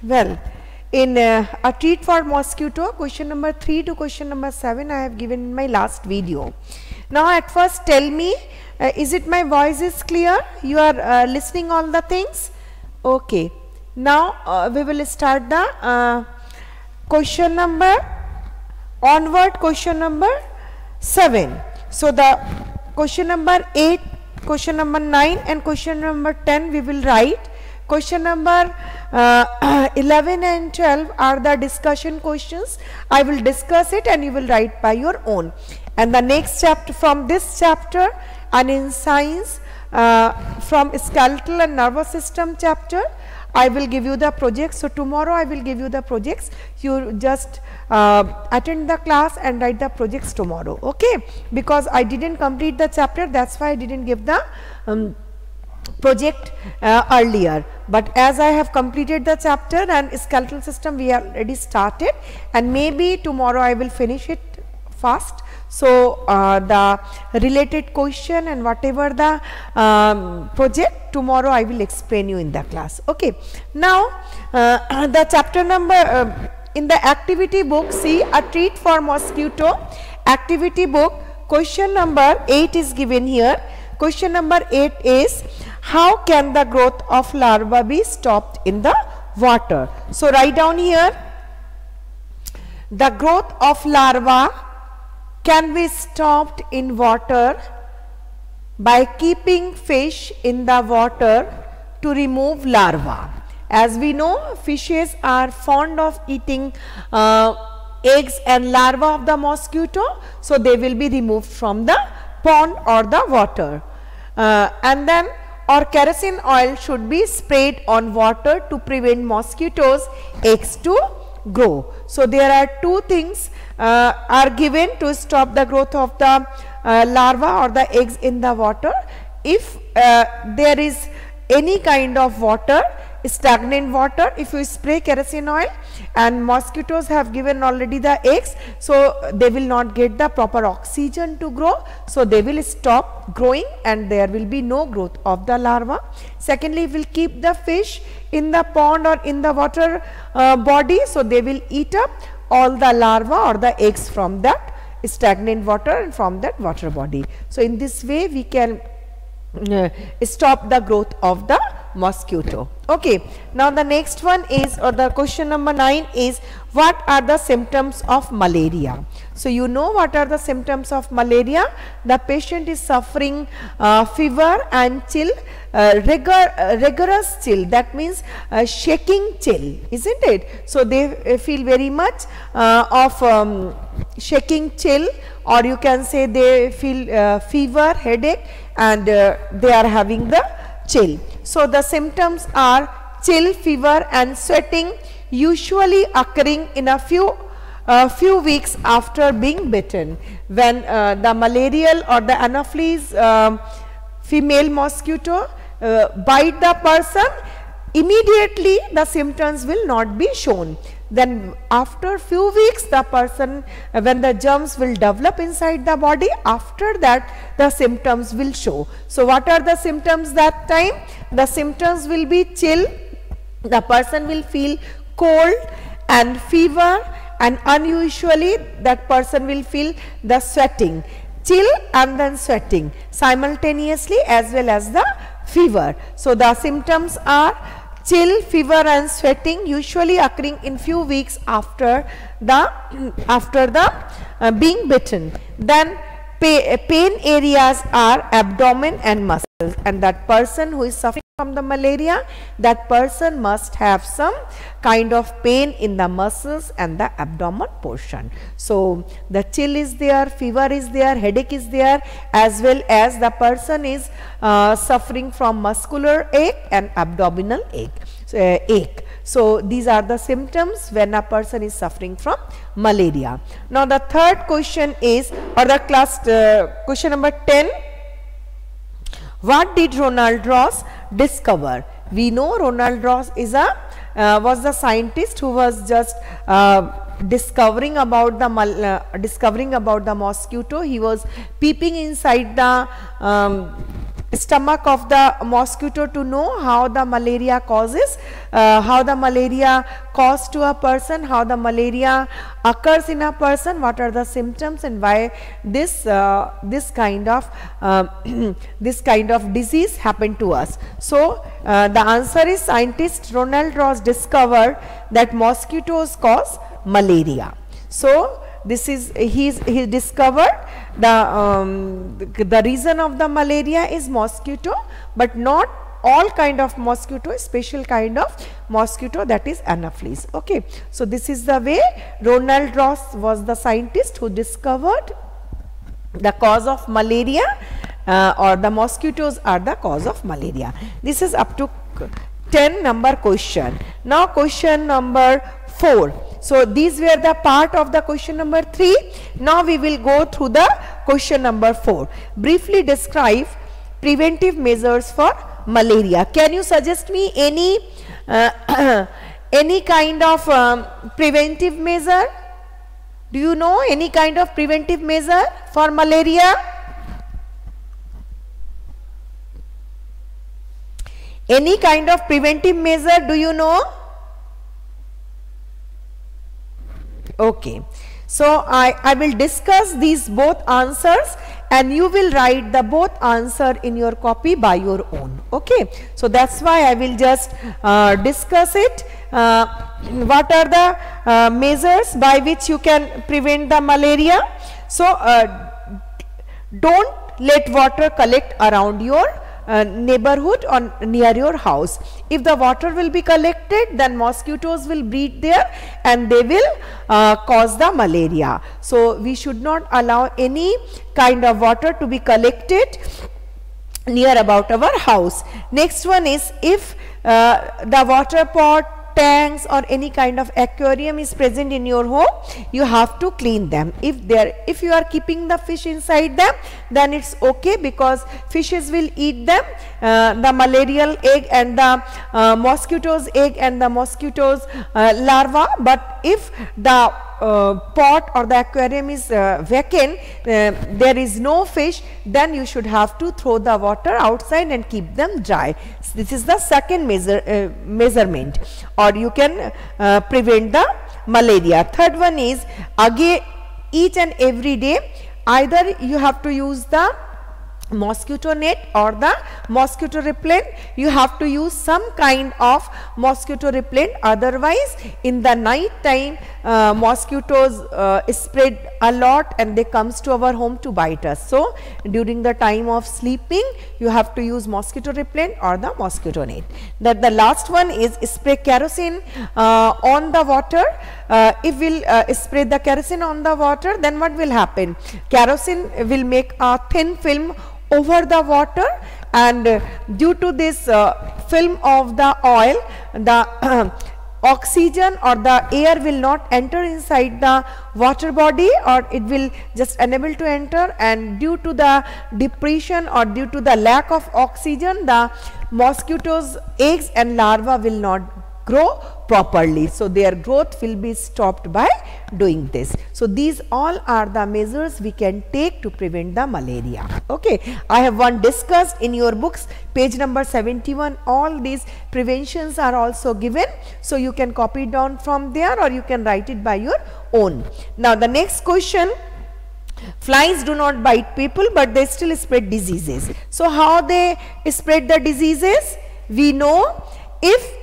Well, in a treat for mosquito, question number 3 to question number 7 I have given in my last video. Now at first tell me, is it my voice is clear? You are listening all the things? Okay. Now we will start the question number onward, question number 7. So the question number 8, question number 9 and question number 10 we will write. Question number 11 and 12 are the discussion questions. I will discuss it and you will write by your own. And the next chapter, from this chapter, and in science, from skeletal and nervous system chapter, I will give you the projects. So tomorrow I will give you the projects. You just attend the class and write the projects tomorrow, okay? Because I didn't complete the chapter, that's why I didn't give the project earlier. But as I have completed the chapter and skeletal system we already started, and maybe tomorrow I will finish it fast. So the related question and whatever the project, tomorrow I will explain you in the class, okay? Now the chapter number in the activity book, see a treat for mosquito activity book, question number 8 is given here. Question number 8 is, how can the growth of larva be stopped in the water? So write down here, the growth of larva can be stopped in water by keeping fish in the water to remove larva. As we know, fishes are fond of eating eggs and larva of the mosquito, so they will be removed from the pond or the water. And then, or kerosene oil should be sprayed on water to prevent mosquitoes eggs to grow. So there are two things are given to stop the growth of the larva or the eggs in the water. If there is any kind of water, stagnant water, if you spray kerosene oil and mosquitoes have given already the eggs, so they will not get the proper oxygen to grow, so they will stop growing and there will be no growth of the larva. Secondly, it will keep the fish in the pond or in the water body, so they will eat up all the larva or the eggs from that stagnant water and from that water body. So in this way we can stop the growth of the mosquito, okay? Now the next one is, or the question number 9 is, what are the symptoms of malaria? So you know what are the symptoms of malaria. The patient is suffering fever and chill, rigorous chill, that means shaking chill, isn't it? So they feel very much of shaking chill, or you can say they feel fever, headache, and they are having the chill. So the symptoms are chill, fever and sweating, usually occurring in a few weeks after being bitten. When the malarial or the Anopheles female mosquito bite the person, immediately the symptoms will not be shown. Then after few weeks the person, when the germs will develop inside the body, after that the symptoms will show. So what are the symptoms that time? The symptoms will be chill, the person will feel cold and fever, and unusually that person will feel the sweating, chill and then sweating simultaneously as well as the fever. So the symptoms are chill, fever and sweating, usually occurring in few weeks after the being bitten. Then pain areas are abdomen and muscles, and that person who is suffering from the malaria, that person must have some kind of pain in the muscles and the abdomen portion. So the chill is there, fever is there, headache is there, as well as the person is suffering from muscular ache and abdominal ache. So these are the symptoms when a person is suffering from malaria. Now the third question is, or the class question number 10, what did Ronald Ross discover? We know Ronald Ross is was the scientist who was just discovering about the mosquito. He was peeping inside the stomach of the mosquito to know how the malaria causes how the malaria caused to a person, how the malaria occurs in a person, what are the symptoms, and why this this kind of this kind of disease happened to us. So the answer is scientist Ronald Ross discovered that mosquitoes cause malaria. So this is he discovered the reason of the malaria is mosquito, but not all kind of mosquito, special kind of mosquito, that is Anopheles. Okay, so this is the way Ronald Ross was the scientist who discovered the cause of malaria, or the mosquitoes are the cause of malaria. This is up to 10 number question. Now question number 4. So these were the part of the question number 3. Now we will go through the question number 4. Briefly describe preventive measures for malaria. Can you suggest me any any kind of preventive measure? Do you know any kind of preventive measure for malaria? Any kind of preventive measure, do you know? Okay, so I will discuss these both answers and you will write the both answer in your copy by your own. Okay, so that's why I will just discuss it. What are the measures by which you can prevent the malaria? So don't let water collect around your neighborhood or near your house. If the water will be collected, then mosquitoes will breed there and they will cause the malaria. So we should not allow any kind of water to be collected near about our house. Next one is, if the water pot, tanks or any kind of aquarium is present in your home, you have to clean them. If you are keeping the fish inside them, then it's okay, because fishes will eat them, the malarial egg and the mosquitoes egg and the mosquitoes larva. But if the pot or the aquarium is vacant, there is no fish, then you should have to throw the water outside and keep them dry. This is the second measurement, or you can prevent the malaria. Third one is, again, each and every day either you have to use the mosquito net or the mosquito repellent. You have to use some kind of mosquito repellent, otherwise in the night time mosquitoes spread a lot and they comes to our home to bite us. So during the time of sleeping you have to use mosquito repellent or the mosquito net. The last one is spray kerosene on the water. If we'll spray the kerosene on the water, then what will happen? Kerosene will make a thin film over the water, and due to this film of the oil, the oxygen or the air will not enter inside the water body, or it will just unable to enter, and due to the depression or due to the lack of oxygen, the mosquitoes eggs and larvae will not grow properly. So their growth will be stopped by doing this. So these all are the measures we can take to prevent the malaria. Okay, I have one discussed in your books, page number 71. All these preventions are also given, so you can copy it down from there or you can write it by your own. Now the next question, flies do not bite people but they still spread diseases. So how they spread the diseases? We know if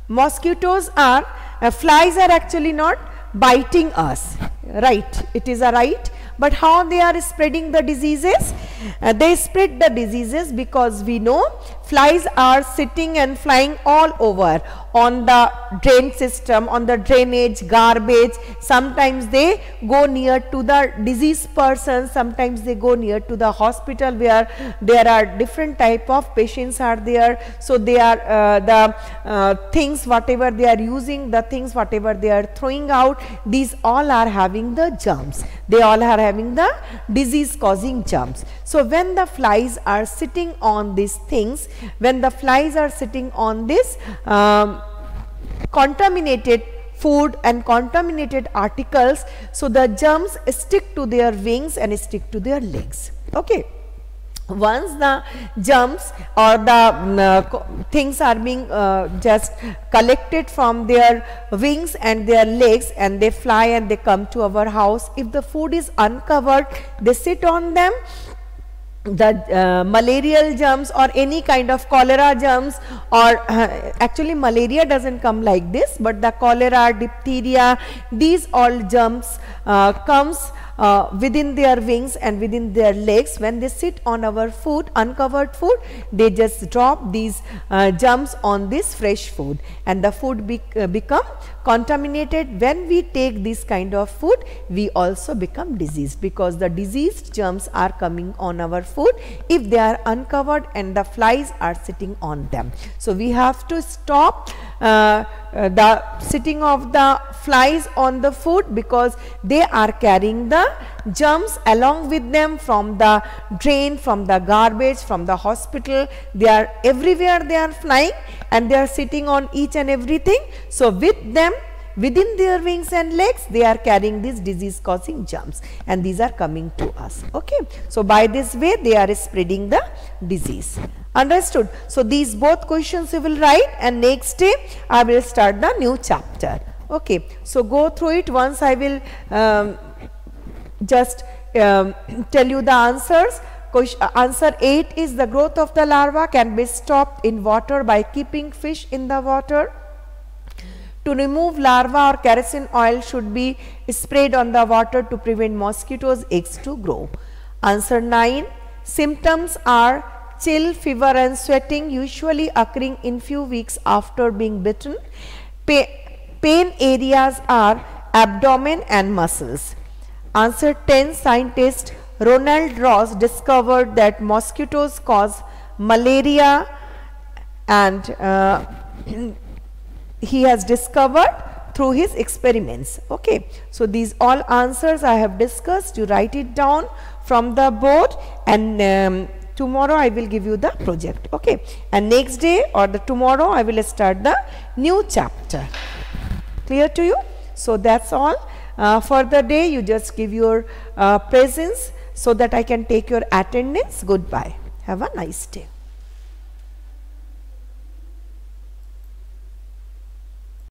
mosquitoes are, flies are actually not biting us, right? It is a right. But how they are spreading the diseases? They spread the diseases because we know flies are sitting and flying all over on the drain system, on the drainage, garbage. Sometimes they go near to the diseased person, sometimes they go near to the hospital where there are different type of patients are there. So they are the things whatever they are using, the things whatever they are throwing out, these all are having the germs. They all are having the disease causing germs. So when the flies are sitting on these things, when the flies are sitting on this contaminated food and contaminated articles, so the germs stick to their wings and stick to their legs. Okay. Once the germs or the things are being just collected from their wings and their legs, and they fly and they come to our house, if the food is uncovered, they sit on them, the malarial germs or any kind of cholera germs, or actually malaria doesn't come like this, but the cholera, diphtheria, these all germs comes within their wings and within their legs. When they sit on our food, uncovered food, they just drop these germs on this fresh food, and the food become contaminated. When we take this kind of food, we also become diseased, because the diseased germs are coming on our food if they are uncovered and the flies are sitting on them. So we have to stop the sitting of the flies on the food, because they are carrying the germs along with them from the drain, from the garbage, from the hospital. They are everywhere, they are flying and they are sitting on each and everything. So with them, within their wings and legs, they are carrying these disease causing germs, and these are coming to us. Okay, so by this way they are spreading the disease. Understood? So these both questions you will write, and next day I will start the new chapter. Okay, so go through it. Once I will just tell you the answers. Answer 8 is the growth of the larva can be stopped in water by keeping fish in the water. To remove larva or kerosene oil should be sprayed on the water to prevent mosquitoes' eggs to grow. Answer 9, symptoms are chill, fever and sweating, usually occurring in few weeks after being bitten. Pain areas are abdomen and muscles. Answer 10, scientist Ronald Ross discovered that mosquitoes cause malaria, and he has discovered through his experiments. Okay, so these all answers I have discussed. You write it down from the board, and tomorrow I will give you the project. Okay, and next day or the tomorrow I will start the new chapter. Clear to you? So that's all for the day. You just give your presence so that I can take your attendance. Goodbye. Have a nice day.